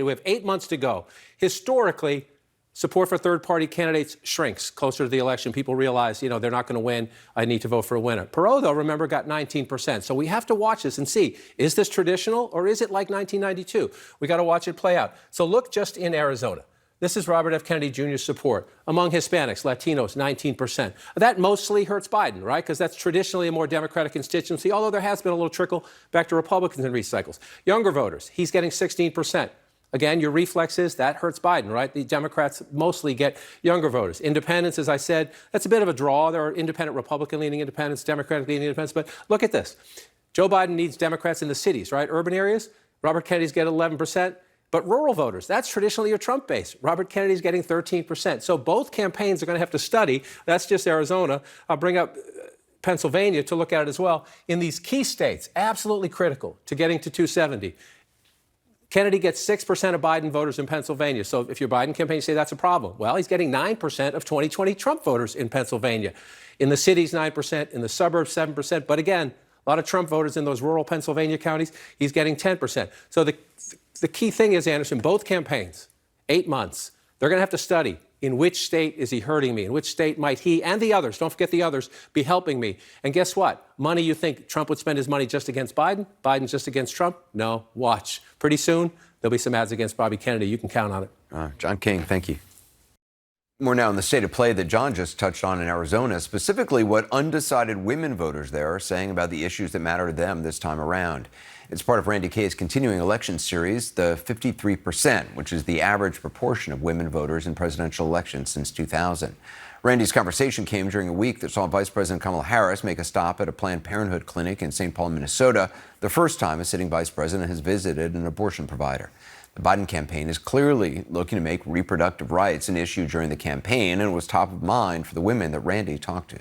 We have 8 months to go. Historically, support for third-party candidates shrinks closer to the election. People realize, they're not going to win. I need to vote for a winner. Perot, though, remember, got 19%. So we have to watch this and see, is this traditional or is it like 1992? We got to watch it play out. So look just in Arizona. This is Robert F. Kennedy Jr.'s support. Among Hispanics, Latinos, 19%. That mostly hurts Biden, right? Because that's traditionally a more Democratic constituency, although there has been a little trickle back to Republicans in recent cycles. Younger voters, he's getting 16%. Again, your reflex is that hurts Biden, right? The Democrats mostly get younger voters. Independents, as I said, that's a bit of a draw. There are independent Republican-leaning independents, Democratic-leaning independents. But look at this. Joe Biden needs Democrats in the cities, right? Urban areas. Robert Kennedy's getting 11%. But rural voters, that's traditionally your Trump base. Robert Kennedy's getting 13%. So both campaigns are going to have to study. That's just Arizona. I'll bring up Pennsylvania to look at it as well. In these key states, absolutely critical to getting to 270. Kennedy gets 6% of Biden voters in Pennsylvania. So if your Biden campaign, you say that's a problem. Well, he's getting 9% of 2020 Trump voters in Pennsylvania. In the cities, 9%. In the suburbs, 7%. But again, a lot of Trump voters in those rural Pennsylvania counties, he's getting 10%. So the key thing is, Anderson, both campaigns, 8 months, they're going to have to study in which state is he hurting me? In which state might he and the others, don't forget the others, be helping me? And guess what? Money you think Trump would spend his money just against Biden? Biden just against Trump? No, watch. Pretty soon, there'll be some ads against Bobby Kennedy. You can count on it. John King, thank you. More now in the state of play that John just touched on in Arizona, specifically what undecided women voters there are saying about the issues that matter to them this time around. It's part of Randy Kaye's continuing election series, the 53%, which is the average proportion of women voters in presidential elections since 2000. Randy's conversation came during a week that saw Vice President Kamala Harris make a stop at a Planned Parenthood clinic in St. Paul, Minnesota, the first time a sitting vice president has visited an abortion provider. The Biden campaign is clearly looking to make reproductive rights an issue during the campaign, and it was top of mind for the women that Randy talked to.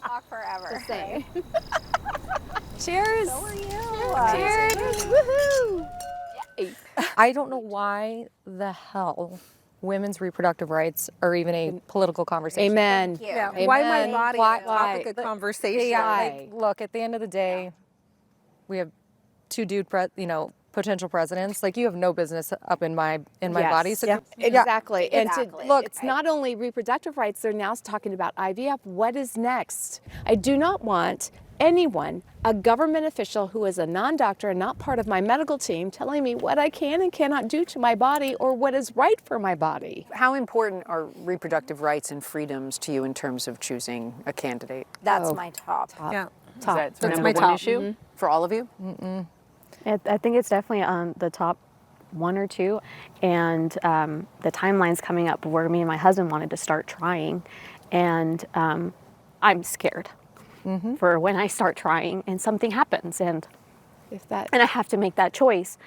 Talk forever. Right? Cheers. So are you. Cheers. Woohoo. I don't know why the hell women's reproductive rights are even a political conversation. Amen. Yeah. Amen. Why my body Why- is a topic of conversation? Look, at the end of the day, we have two potential presidents. Like, you have no business up in my body. So Exactly. And Exactly. look, it's not only reproductive rights, they're now talking about IVF. What is next? I do not want anyone, a government official who is a non-doctor and not part of my medical team, telling me what I can and cannot do to my body or what is right for my body. How important are reproductive rights and freedoms to you in terms of choosing a candidate? That's my top. Yeah. Is that That's number my one top. issue for all of you? I think it's definitely on the top one or two, and the timeline's coming up where me and my husband wanted to start trying, and I'm scared for when I start trying and something happens, and I have to make that choice,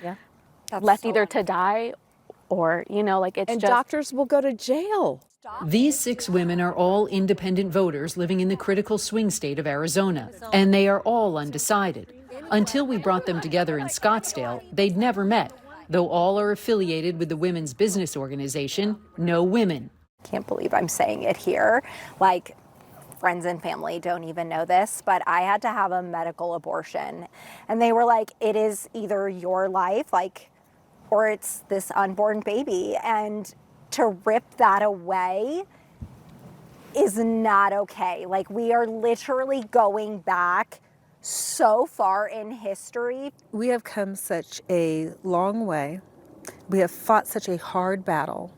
left either to die or it's And just doctors will go to jail. These 6 women are all independent voters living in the critical swing state of Arizona, and they are all undecided. Until we brought them together in Scottsdale, they'd never met, though all are affiliated with the women's business organization, No Women. Can't believe I'm saying it here. Like, friends and family don't even know this, but I had to have a medical abortion. And they were like, it is either your life, or it's this unborn baby. And to rip that away is not okay. Like, we are literally going back so far in history. We have come such a long way. We have fought such a hard battle.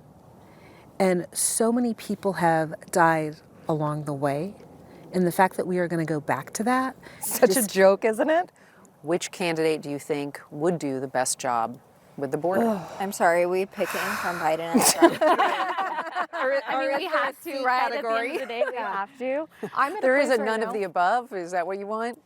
And so many people have died along the way. And the fact that we are going to go back to that. such a joke, isn't it? Which candidate do you think would do the best job with the border? I'm sorry, are we picking from Biden and Trump? we have to, right? At the end of the day, we have to. There is a none of the above. Is that what you want?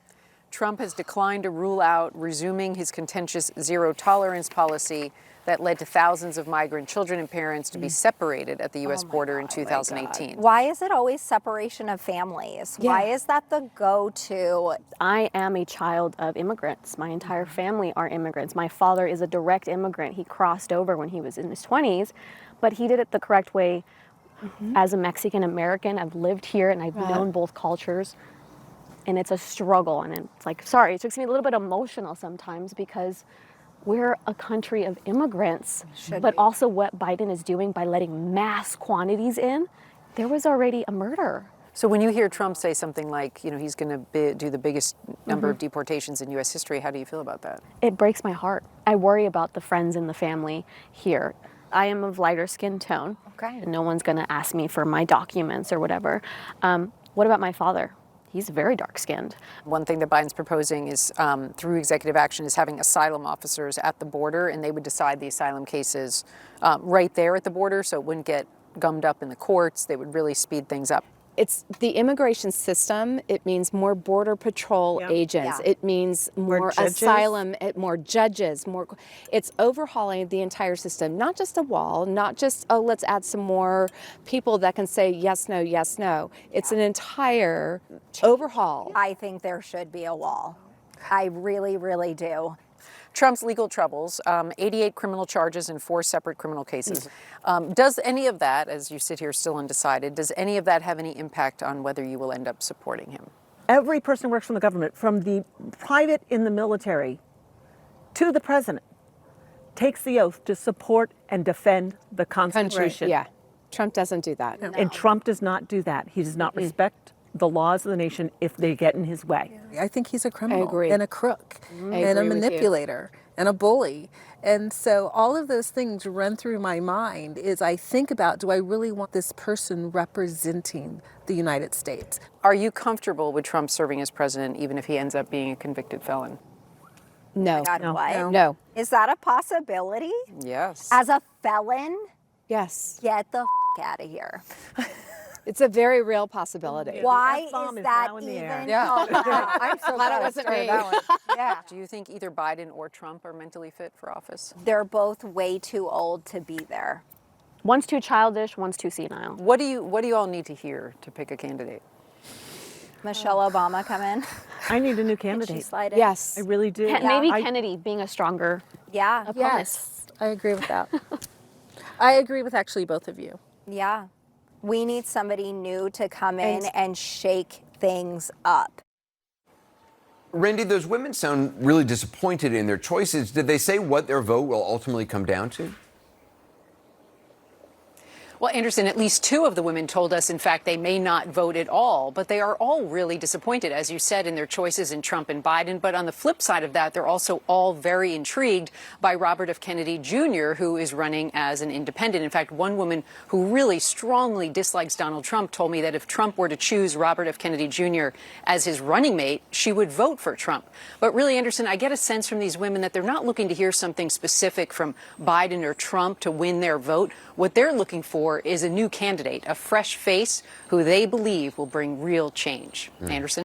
Trump has declined to rule out resuming his contentious zero-tolerance policy that led to thousands of migrant children and parents to be separated at the U.S. border in 2018. Why is it always separation of families? Yeah. Why is that the go-to? I am a child of immigrants. My entire family are immigrants. My father is a direct immigrant. He crossed over when he was in his 20s, but he did it the correct way. As a Mexican American, I've lived here and I've known both cultures. and it's a struggle, and it's like, sorry, it makes me a little bit emotional sometimes because we're a country of immigrants, but also what Biden is doing by letting mass quantities in, there was already a murder. So when you hear Trump say something like, he's going to do the biggest number of deportations in U.S. history, how do you feel about that? It breaks my heart. I worry about the friends and the family here. I am of lighter skin tone. Okay. And no one's going to ask me for my documents or whatever. What about my father? He's very dark-skinned. One thing that Biden's proposing is, through executive action, is having asylum officers at the border, and they would decide the asylum cases right there at the border, so it wouldn't get gummed up in the courts. They would really speed things up. It's the immigration system. It means more border patrol agents. Yeah. It means more judges. asylum, more judges, more. It's overhauling the entire system, not just a wall, not just, oh, let's add some more people that can say yes, no, yes, no. It's an entire overhaul. I think there should be a wall. I really, really do. Trump's legal troubles, 88 criminal charges in 4 separate criminal cases. Does any of that, as you sit here still undecided, does any of that have any impact on whether you will end up supporting him? Every person who works for the government, from the private in the military to the president, takes the oath to support and defend the Constitution. Yeah. Trump doesn't do that. And Trump does not do that. He does not respect the laws of the nation if they get in his way. I think he's a criminal agree. and a crook and a agree with you. manipulator and a bully. And so all of those things run through my mind as I think about, do I really want this person representing the United States? Are you comfortable with Trump serving as president even if he ends up being a convicted felon? No. God, what? No. Is that a possibility? Yes. As a felon? Yes. Get the out of here. It's a very real possibility. Why F-bomb is is that now in the air. even Yeah. talked about? I'm so glad it wasn't me. Yeah. Do you think either Biden or Trump are mentally fit for office? They're both way too old to be there. One's too childish, one's too senile. What do you all need to hear to pick a candidate? Michelle Obama come in. I need a new She candidate. slide in. Yes. I really do. Maybe I- Kennedy being a stronger Yeah. opponent. Yes, I agree with that. I agree with actually both of you. Yeah. We need somebody new to come in and shake things up. Randy, those women sound really disappointed in their choices. Did they say what their vote will ultimately come down to? Well, Anderson, at least 2 of the women told us, in fact, they may not vote at all, but they are all really disappointed, as you said, in their choices in Trump and Biden. But on the flip side of that, they're also all very intrigued by Robert F. Kennedy Jr., who is running as an independent. In fact, one woman who really strongly dislikes Donald Trump told me that if Trump were to choose Robert F. Kennedy Jr. as his running mate, she would vote for Trump. But really, Anderson, I get a sense from these women that they're not looking to hear something specific from Biden or Trump to win their vote. What they're looking for is a new candidate, a fresh face who they believe will bring real change. Anderson?